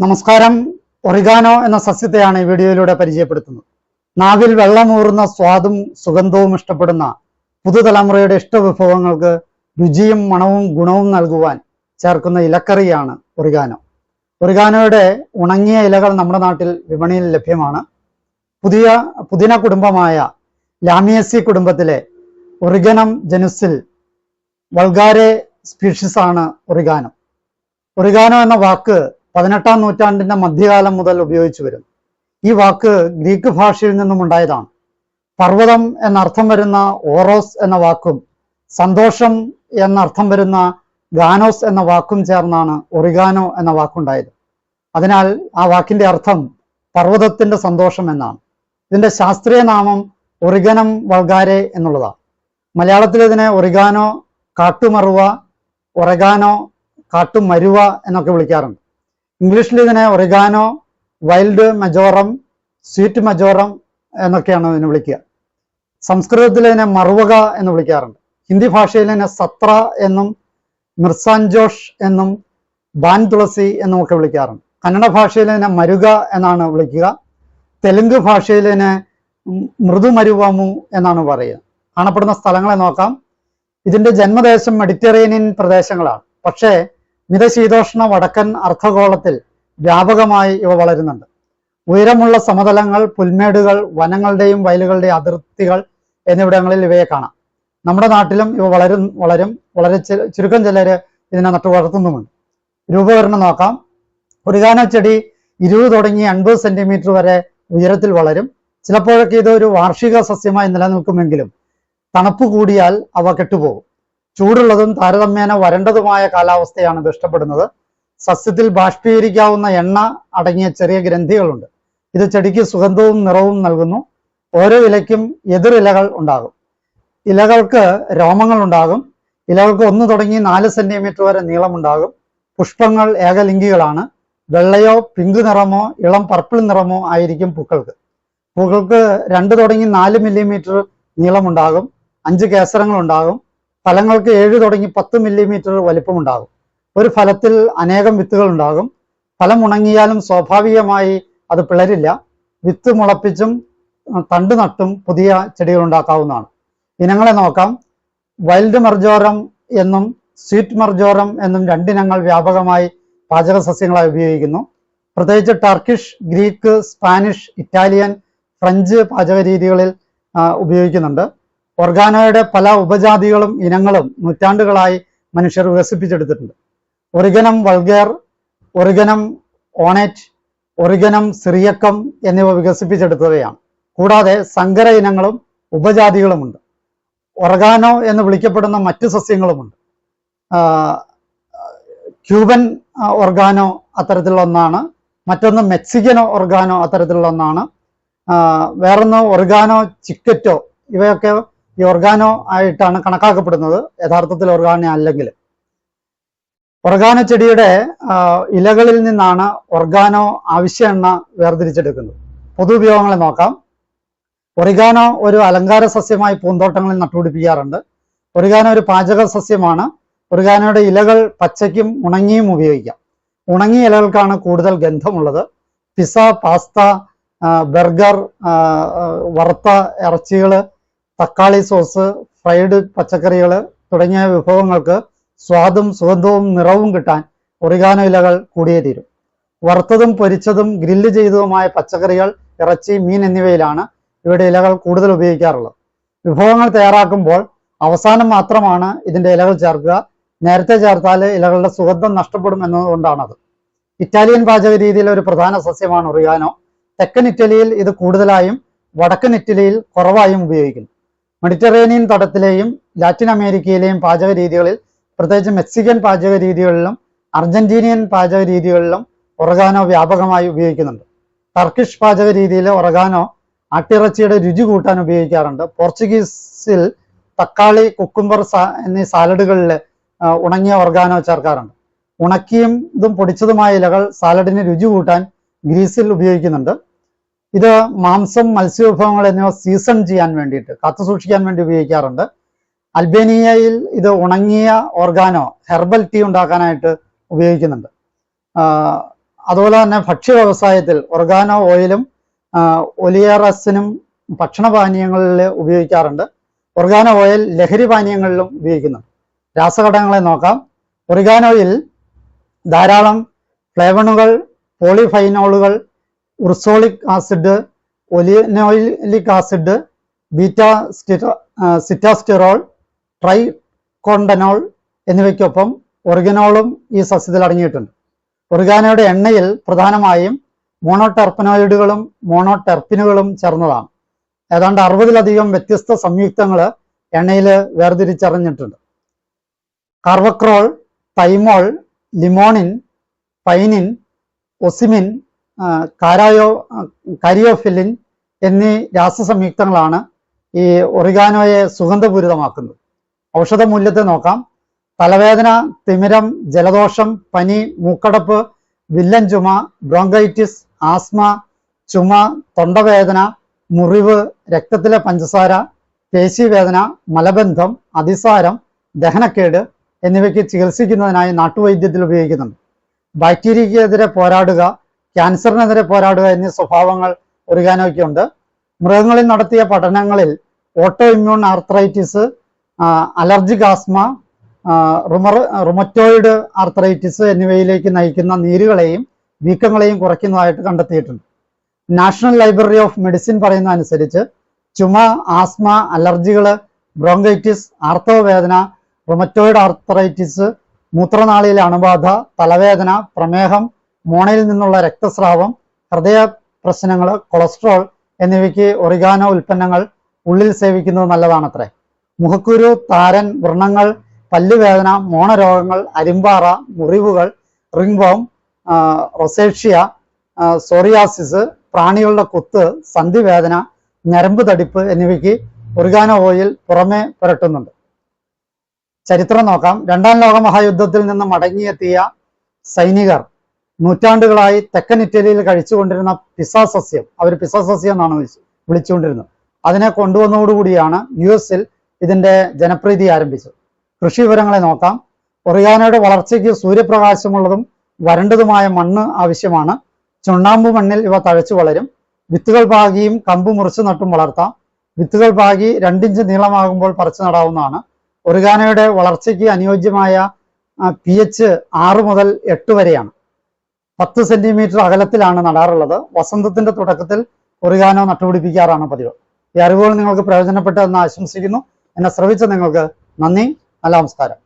നമസ്കാരം. ഒറിഗാനോ എന്ന സസ്യത്തെയാണ് ഈ വീഡിയോയിലൂടെ പരിചയപ്പെടുത്തുന്നത്. നാവിൽ വെള്ളമൂറുന്ന സ്വാദും സുഗന്ധവും ഇഷ്ടപ്പെടുന്ന പുതുതലമുറയുടെ ഇഷ്ടവിഭവങ്ങൾക്ക് രുചിയും മണവും ഗുണവും നൽകുവാൻ ചേർക്കുന്ന ഇലക്കറിയാണ് ഒറിഗാനോ. ഒറിഗാനോയുടെ ഉണങ്ങിയ ഇലകൾ നമ്മുടെ നാട്ടിൽ വിപണിയിൽ ലഭ്യമാണ്. പുതിന കുടുംബമായ ലാമിയേസി കുടുംബത്തിലെ ഒറിഗനം ജനുസിൽ വൾഗാരെ സ്പീഷീസ് ആണ് ഒറിഗാനോ. ഒറിഗാനോ എന്ന വാക്ക് 18-ാം നൂറ്റാണ്ടിന്റെ മധ്യകാലം മുതൽ ഉപയോഗിച്ചു വരുന്നു. ഈ വാക്ക് ഗ്രീക്ക് ഭാഷയിൽ നിന്നും ഉണ്ടായതാണ്. പർവ്വതം എന്നർത്ഥം വരുന്ന ഓറോസ് എന്ന വാക്കും സന്തോഷം എന്നർത്ഥം വരുന്ന ഗാനോസ് എന്ന വാക്കും ചേർന്നാണ് ഒറിഗാനോ എന്ന വാക്കുണ്ടായത്. അതിനാൽ ആ വാക്കിന്റെ അർത്ഥം പർവ്വതത്തിന്റെ സന്തോഷം എന്നാണ്. ഇതിന്റെ ശാസ്ത്രീയ നാമം ഒറിഗനം വൾഗാരെ എന്നുള്ളതാണ്. മലയാളത്തിൽ ഇതിനെ ഒറിഗാനോ, കാട്ടുമറുവ, ഒറഗാനോ, കാട്ടുമരുവ എന്നൊക്കെ വിളിക്കാറുണ്ട്. ഇംഗ്ലീഷിൽ ഇതിനെ ഒറിഗാനോ, വൈൽഡ് മജോറം, സ്വീറ്റ് മജോറം എന്നൊക്കെയാണ് ഇതിനെ വിളിക്കുക. സംസ്കൃതത്തിൽ ഇതിനെ മറുവക എന്ന് വിളിക്കാറുണ്ട്. ഹിന്ദി ഭാഷയിൽ ഇതിനെ സത്ര എന്നും മിർസാൻജോഷ് എന്നും ബാൻ തുളസി എന്നും ഒക്കെ വിളിക്കാറുണ്ട്. കന്നഡ ഭാഷയിൽ ഇതിനെ മരുക എന്നാണ് വിളിക്കുക. തെലുങ്ക് ഭാഷയിൽ ഇതിനെ മൃദുമരുവാമു എന്നാണ് പറയുക. കാണപ്പെടുന്ന സ്ഥലങ്ങളെ നോക്കാം. ഇതിന്റെ ജന്മദേശം മെഡിറ്ററേനിയൻ പ്രദേശങ്ങളാണ്. പക്ഷേ മിതശീതോഷ്ണ വടക്കൻ അർദ്ധഗോളത്തിൽ വ്യാപകമായി ഇവ വളരുന്നുണ്ട്. ഉയരമുള്ള സമതലങ്ങൾ, പുൽമേടുകൾ, വനങ്ങളുടെയും വയലുകളുടെയും അതിർത്തികൾ എന്നിവിടങ്ങളിൽ ഇവയെ കാണാം. നമ്മുടെ നാട്ടിലും ഇവ വളരും. വളരെ ചുരുക്കം ചിലര് ഇതിനെ നട്ടു വളർത്തുന്നുമുണ്ട്. രൂപകരണം നോക്കാം. ഒറിഗാനോ ചെടി 20 തുടങ്ങി 80 സെന്റിമീറ്റർ വരെ ഉയരത്തിൽ വളരും. ചിലപ്പോഴൊക്കെ ഇത് ഒരു വാർഷിക സസ്യമായി നിലനിൽക്കുമെങ്കിലും തണുപ്പ് കൂടിയാൽ അവ കെട്ടുപോകും. ചൂടുള്ളതും താരതമ്യേന വരണ്ടതുമായ കാലാവസ്ഥയാണ് ഇത് ഇഷ്ടപ്പെടുന്നത്. സസ്യത്തിൽ ബാഷ്പീകരിക്കാവുന്ന എണ്ണ അടങ്ങിയ ചെറിയ ഗ്രന്ഥികളുണ്ട്. ഇത് ചെടിക്ക് സുഗന്ധവും നിറവും നൽകുന്നു. ഓരോ ഇലയ്ക്കും എതിരിലകൾ ഉണ്ടാകും. ഇലകൾക്ക് രോമങ്ങൾ ഉണ്ടാകും. ഇലകൾക്ക് 1 തുടങ്ങി 4 സെന്റിമീറ്റർ വരെ നീളമുണ്ടാകും. പുഷ്പങ്ങൾ ഏകലിംഗികളാണ്. വെള്ളയോ പിങ്ക് നിറമോ ഇളം പർപ്പിൾ നിറമോ ആയിരിക്കും പൂക്കൾക്ക്. പൂക്കൾക്ക് 2 തുടങ്ങി 4 മില്ലിമീറ്റർ നീളമുണ്ടാകും. 5 കേസരങ്ങളുണ്ടാകും. ഫലങ്ങൾക്ക് 7 തുടങ്ങി 10 മില്ലിമീറ്റർ വലിപ്പമുണ്ടാകും. ഒരു ഫലത്തിൽ അനേകം വിത്തുകൾ ഉണ്ടാകും. ഫലം ഉണങ്ങിയാലും സ്വാഭാവികമായി അത് പിളരില്ല. വിത്ത് മുളപ്പിച്ചും തണ്ട് നട്ടും പുതിയ ചെടികൾ ഉണ്ടാക്കാവുന്നതാണ്. ഇനങ്ങളെ നോക്കാം. വൈൽഡ് മർജോറം എന്നും സ്വീറ്റ് മർജോറം എന്നും 2 ഇനങ്ങൾ വ്യാപകമായി പാചക സസ്യങ്ങളായി ഉപയോഗിക്കുന്നു. പ്രത്യേകിച്ച് Turkish, Greek, Spanish, Italian, French പാചക രീതികളിൽ ഉപയോഗിക്കുന്നുണ്ട്. ഒർഗാനോയുടെ പല ഉപജാതികളും ഇനങ്ങളും നൂറ്റാണ്ടുകളായി മനുഷ്യർ വികസിപ്പിച്ചെടുത്തിട്ടുണ്ട്. ഒറിഗനം വൾഗേർ, ഒറിഗനം ഓണേറ്റ്, ഒറിഗനം സിറിയക്കം എന്നിവ വികസിപ്പിച്ചെടുത്തവയാണ്. കൂടാതെ സങ്കര ഇനങ്ങളും ഉപജാതികളുമുണ്ട്. ഒർഗാനോ എന്ന് വിളിക്കപ്പെടുന്ന മറ്റ് സസ്യങ്ങളുമുണ്ട്. ക്യൂബൻ ഒർഗാനോ അത്തരത്തിലുള്ള ഒന്നാണ്. മറ്റൊന്ന് മെക്സിക്കനോ ഒർഗാനോ അത്തരത്തിലുള്ള ഒന്നാണ്. വേറൊന്ന് ഒർഗാനോ ചിക്കറ്റോ. ഇവയൊക്കെ ഈ ഒർഗാനോ ആയിട്ടാണ് കണക്കാക്കപ്പെടുന്നത്, യഥാർത്ഥത്തിൽ ഒർഗാനോ അല്ലെങ്കിൽ. ഒർഗാനോ ചെടിയുടെ ഇലകളിൽ നിന്നാണ് ഒർഗാനോ ആവശ്യ എണ്ണ വേർതിരിച്ചെടുക്കുന്നത്. പൊതു ഉപയോഗങ്ങളെ നോക്കാം. ഒറിഗാനോ ഒരു അലങ്കാര സസ്യമായി പൂന്തോട്ടങ്ങളിൽ നട്ടുപിടിപ്പിക്കാറുണ്ട്. ഒറിഗാനോ ഒരു പാചക സസ്യമാണ്. ഒറിഗാനോയുടെ ഇലകൾ പച്ചയ്ക്കും ഉണങ്ങിയും ഉപയോഗിക്കാം. ഉണങ്ങിയ ഇലകൾക്കാണ് കൂടുതൽ ഗന്ധമുള്ളത്. പിസ്സ, പാസ്ത, ബർഗർ, വറുത്ത ഇറച്ചികൾ, തക്കാളി സോസ്, ഫ്രൈഡ് പച്ചക്കറികൾ തുടങ്ങിയ വിഭവങ്ങൾക്ക് സ്വാദും സുഗന്ധവും നിറവും കിട്ടാൻ ഒറിഗാനോ ഇലകൾ കൂടിയേ തീരും. വറുത്തതും പൊരിച്ചതും ഗ്രില്ല് ചെയ്തതുമായ പച്ചക്കറികൾ, ഇറച്ചി, മീൻ എന്നിവയിലാണ് ഇവയുടെ ഇലകൾ കൂടുതൽ ഉപയോഗിക്കാറുള്ളത്. വിഭവങ്ങൾ തയ്യാറാക്കുമ്പോൾ അവസാനം മാത്രമാണ് ഇതിന്റെ ഇലകൾ ചേർക്കുക. നേരത്തെ ചേർത്താൽ ഇലകളുടെ സുഗന്ധം നഷ്ടപ്പെടും എന്നതുകൊണ്ടാണത്. ഇറ്റാലിയൻ പാചക രീതിയിൽ ഒരു പ്രധാന സസ്യമാണ് ഒറിഗാനോ. തെക്കൻ ഇറ്റലിയിൽ ഇത് കൂടുതലായും വടക്കൻ ഇറ്റലിയിൽ കുറവായും ഉപയോഗിക്കുന്നു. മെഡിറ്ററേനിയൻ തടത്തിലെയും ലാറ്റിൻ അമേരിക്കയിലെയും പാചക രീതികളിൽ, പ്രത്യേകിച്ച് മെക്സിക്കൻ പാചക രീതികളിലും അർജന്റീനിയൻ പാചക രീതികളിലും ഒറിഗാനോ വ്യാപകമായി ഉപയോഗിക്കുന്നുണ്ട്. ടർക്കിഷ് പാചക രീതിയിൽ ഒറിഗാനോ ആട്ടിറച്ചിയുടെ രുചി കൂട്ടാൻ ഉപയോഗിക്കാറുണ്ട്. പോർച്ചുഗീസിൽ തക്കാളി, കുക്കുംബർ എന്നീ സാലഡുകളിൽ ഉണങ്ങിയ ഒറിഗാനോ ചേർക്കാറുണ്ട്. ഉണക്കിയും ഇതും പൊടിച്ചതുമായ ഇലകൾ സാലഡിന് രുചി കൂട്ടാൻ ഗ്രീസിൽ ഉപയോഗിക്കുന്നുണ്ട്. ഇത് മാംസം, മത്സ്യവിഭവങ്ങൾ എന്നിവ സീസൺ ചെയ്യാൻ വേണ്ടിയിട്ട്, കാത്തു സൂക്ഷിക്കാൻ വേണ്ടി ഉപയോഗിക്കാറുണ്ട്. അൽബേനിയയിൽ ഇത് ഉണങ്ങിയ ഓർഗാനോ ഹെർബൽ ടീ ഉണ്ടാക്കാനായിട്ട് ഉപയോഗിക്കുന്നുണ്ട്. അതുപോലെ തന്നെ ഭക്ഷ്യ വ്യവസായത്തിൽ ഒർഗാനോ ഓയിലും ഒലിയറസിനും ഭക്ഷണപാനീയങ്ങളിൽ ഉപയോഗിക്കാറുണ്ട്. ഒർഗാനോ ഓയിൽ ലഹരി പാനീയങ്ങളിലും ഉപയോഗിക്കുന്നുണ്ട്. രാസഘടകങ്ങളെ നോക്കാം. ഒറിഗാനോയിൽ ധാരാളം ഫ്ലേവണുകൾ, പോളിഫൈനോളുകൾ, ഉർസോളിക് ആസിഡ്, ഒലിനോയിലിക് ആസിഡ്, ബീറ്റാ സിറ്റാസ്റ്റിറോൾ, ട്രൈക്കോണ്ടനോൾ എന്നിവയ്ക്കൊപ്പം ഒറിഗനോളും ഈ സസ്യത്തിൽ അടങ്ങിയിട്ടുണ്ട്. ഒറിഗാനോയുടെ എണ്ണയിൽ പ്രധാനമായും മോണോടെർപ്പനോയിഡുകളും മോണോടെർപ്പിനുകളും ചേർന്നതാണ്. ഏതാണ്ട് 60-ലധികം വ്യത്യസ്ത സംയുക്തങ്ങൾ എണ്ണയിൽ വേർതിരിച്ചറിഞ്ഞിട്ടുണ്ട്. കാർവക്രോൾ, തൈമോൾ, ലിമോണിൻ, പൈനിൻ, ഒസിമിൻ, കാരിയോഫിലിൻ എന്നീ രാസസംയുക്തങ്ങളാണ് ഈ ഒറിഗാനോയെ സുഗന്ധപൂരിതമാക്കുന്നത്. ഔഷധ മൂല്യത്തെ നോക്കാം. തലവേദന, തിമിരം, ജലദോഷം, പനി, മൂക്കടപ്പ്, വില്ലൻ ചുമ, ബ്രോങ്കൈറ്റിസ്, ആസ്മ, ചുമ, തൊണ്ടവേദന, മുറിവ്, രക്തത്തിലെ പഞ്ചസാര, പേശീവേദന, മലബന്ധം, അതിസാരം, ദഹനക്കേട് എന്നിവയ്ക്ക് ചികിത്സിക്കുന്നതിനായി നാട്ടുവൈദ്യത്തിൽ ഉപയോഗിക്കുന്നുണ്ട്. ബാക്ടീരിയക്കെതിരെ പോരാടുക, ക്യാൻസറിനെതിരെ പോരാടുക എന്നീ സ്വഭാവങ്ങൾ ഒറിഗാനോയ്ക്കുണ്ട്. മൃഗങ്ങളിൽ നടത്തിയ പഠനങ്ങളിൽ auto immune arthritis, allergic asthma, rheumatoid arthritis എന്നിവയിലേക്ക് നയിക്കുന്ന നീരുകളെയും വീക്കങ്ങളെയും കുറയ്ക്കുന്നതായിട്ട് കണ്ടെത്തിയിട്ടുണ്ട്. നാഷണൽ ലൈബ്രറി ഓഫ് മെഡിസിൻ പറയുന്ന അനുസരിച്ച് ചുമ, ആസ്മ, അലർജികള്, ബ്രോങ്കൈറ്റിസ്, ആർത്തവവേദന, റുമറ്റോയിഡ് ആർത്രൈറ്റിസ്, മൂത്രനാളിയിലെ അണുബാധ, തലവേദന, പ്രമേഹം, മോണയിൽ നിന്നുള്ള രക്തസ്രാവം, ഹൃദയ പ്രശ്നങ്ങൾ, കൊളസ്ട്രോൾ എന്നിവയ്ക്ക് ഒറിഗാനോ ഉൽപ്പന്നങ്ങൾ ഉള്ളിൽ സേവിക്കുന്നത് നല്ലതാണത്രേ. മുഖക്കുരു, താരൻ, വ്രണങ്ങൾ, പല്ലുവേദന, മോണരോഗങ്ങൾ, അരിമ്പാറ, മുറിവുകൾ, റിംഗ്വോം, റൊസേഷ്യ, സോറിയാസിസ്, പ്രാണികളുടെ കുത്ത്, സന്ധിവേദന, ഞരമ്പ് തടിപ്പ് എന്നിവയ്ക്ക് ഒറിഗാനോ ഓയിൽ പുറമെ പുരട്ടുന്നുണ്ട്. ചരിത്രം നോക്കാം. 2ാം ലോക മഹായുദ്ധത്തിൽ നിന്ന് മടങ്ങിയെത്തിയ സൈനികർ നൂറ്റാണ്ടുകളായി തെക്കൻ ഇറ്റലിയിൽ കഴിച്ചുകൊണ്ടിരുന്ന പിസ സസ്യം, അവർ പിസ സസ്യം എന്നാണ് വിളിച്ചുകൊണ്ടിരുന്നത്, അതിനെ കൊണ്ടുവന്നതോടുകൂടിയാണ് US-ൽ ഇതിന്റെ ജനപ്രീതി ആരംഭിച്ചത്. കൃഷി വിവരങ്ങളെ നോക്കാം. ഒറിഗാനോയുടെ വളർച്ചയ്ക്ക് സൂര്യപ്രകാശമുള്ളതും വരണ്ടതുമായ മണ്ണ് ആവശ്യമാണ്. ചുണ്ണാമ്പ് മണ്ണിൽ ഇവ തഴച്ചു വളരും. വിത്തുകൾ പാകിയും കമ്പ് മുറിച്ചു നട്ടും വളർത്താം. വിത്തുകൾ പാകി 2 ഇഞ്ച് നീളമാകുമ്പോൾ പറിച്ചു നടാവുന്നതാണ്. ഒറിഗാനോയുടെ വളർച്ചയ്ക്ക് അനുയോജ്യമായ pH 6 മുതൽ 8 വരെയാണ്. 10 സെന്റിമീറ്റർ അകലത്തിലാണ് നടാറുള്ളത്. വസന്തത്തിന്റെ തുടക്കത്തിൽ ഒറിഗാനോ നട്ടുപിടിപ്പിക്കാറാണ് പതിവ്. ഈ അറിവുകൾ നിങ്ങൾക്ക് പ്രയോജനപ്പെട്ടെന്ന് ആശംസിക്കുന്നു. എന്നെ ശ്രവിച്ച നിങ്ങൾക്ക് നന്ദി. നല്ല നമസ്കാരം.